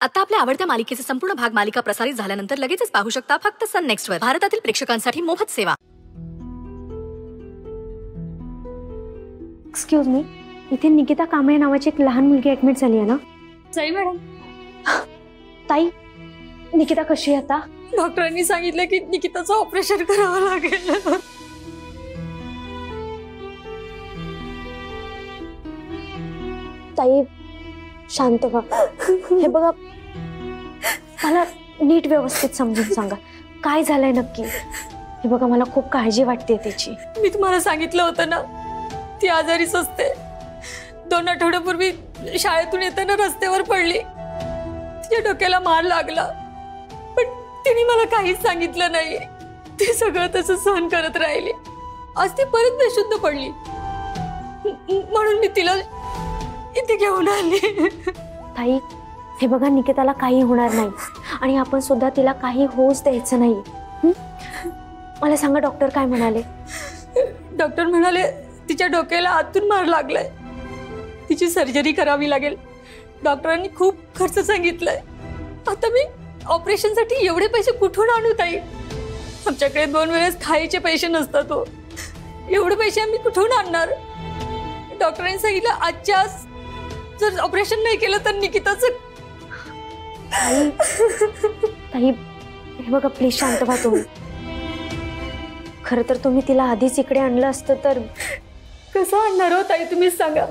आता आपल्या आवडत्या मालिकेचे संपूर्ण भाग मालिका प्रसारित झाल्यानंतर लगेचच पाहू शकता फक्त सन नेक्स्ट वर. भारतातील प्रेक्षकांसाठी मोफत सेवा. एक्सक्यूज मी, इथे निकिता कांबळे नावाची एक लहान मुलगी ऍडमिट झाली आहे ना? सई मॅडम. ताई, निकिता कशी आहे आता? डॉक्टरांनी सांगितलं की निकिताचं ऑपरेशन करावं लागेल. ताई शांत व्हा. हे बघा, मला नीट व्यवस्थित समजून सांगा काय झालंय नक्की. हे बघा, मला खूप काळजी वाटते त्याची. मी तुम्हाला सांगितलं होतं ना, ती आजारीच असते. 2 आठवड्यापूर्वी शाळेतून येताना रस्त्यावर पडली. तिच्या डोक्याला मार लागला, पण तिने मला काहीच सांगितलं नाही. ती सगळं तसं सहन करत राहिली. आज ती परत बेशुद्ध पडली, म्हणून मी तिला इथे घेऊन आली. ताई, हे बघा, निकिताला काही होणार नाही आणि आपण सुद्धा तिला काही होऊच द्यायचं नाही. मला सांगा, डॉक्टर काय म्हणाले? डॉक्टर म्हणाले तिच्या डोक्याला आतून मार लागलाय, तिची सर्जरी करावी लागेल. डॉक्टरांनी खूप खर्च सांगितलाय. आता मी ऑपरेशनसाठी एवढे पैसे कुठून आणू ताई? आमच्याकडे 2 वेळेस खायचे पैसे नसतात. एवढे पैसे आम्ही कुठून आणणार? डॉक्टरांनी सांगितलं आजच्या आज जर ऑपरेशन नाही केलं तर निकिताचं. ताई, हे बघा, प्लीज शांत व्हा तुम्ही. खरं तर तुम्ही तिला आधीच इकडे आणलं असतं तर. कसं आणणार हो ताई, तुम्हीच सांगा.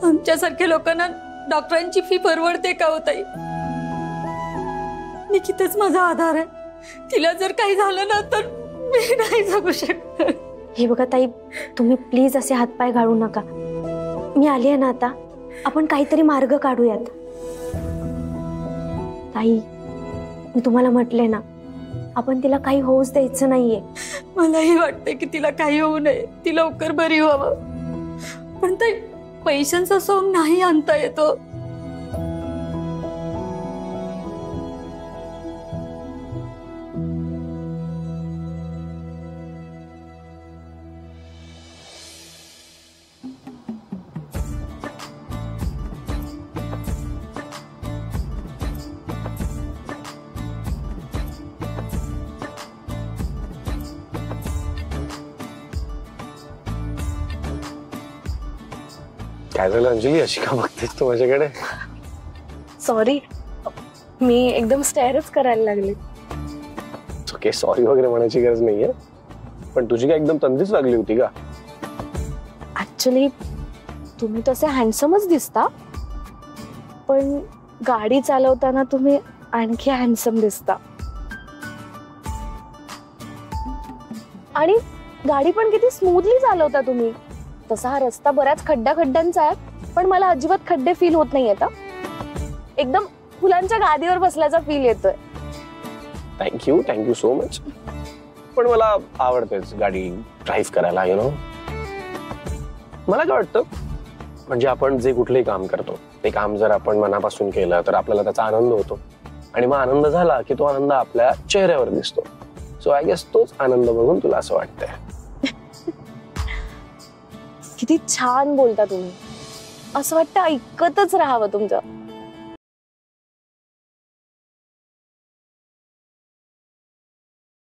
आमच्यासारख्या लोकांना डॉक्टरांची फी परवडते का हो ताई? निकिताच माझा आधार आहे. तिला जर काही झालं ना तर मी नाही जगू शकत. हे बघा ताई, तुम्ही प्लीज असे हातपाय घालू नका. मी आली आहे ना आता, आपण काहीतरी मार्ग काढूयात. ताई, मी तुम्हाला म्हटले ना, आपण तिला काही होऊच द्यायचं नाहीये. मलाही वाटते की तिला काही होऊ नये, ती लवकर बरी व्हावं. पण ताई, पैशांचा सोंग नाही आणता येतो. काय झालं अंजली, अशी का बघतेस तू माझ्याकडे? सॉरी, मी एकदम स्टेअरच करायला लागले. ओके, सॉरी वगैरे म्हणायची गरज नाहीये. पण तुझी काय एकदम तंद्रीच लागली होती का? ऍक्च्युली तुम्ही तसे हँडसमच दिसता, पण गाडी चालवताना तुम्ही आणखी हँडसम दिसता. आणि गाडी पण किती स्मूथली चालवता तुम्ही. तसा हा रस्ता बऱ्याच खड्ड्यांचा आहे, पण मला अजिबात खड्डे फील होत नाही. आता एकदम फुलांच्या गादीवर बसल्याचा फील येतोय. Thank you so much. पण मला आवडतेच गाडी ड्राईव्ह करायला. यु नो, मला काय वाटतं, म्हणजे आपण जे कुठलंही काम करतो ते काम जर आपण मनापासून केलं तर आपल्याला त्याचा आनंद होतो. आणि मग आनंद झाला की तो आनंद आपल्या चेहऱ्यावर दिसतो. सो आय गेस तोच आनंद बघून तुला असं वाटतंय. किती छान बोलता तुम्ही. असं वाटतं ऐकतच राहावं तुमचं.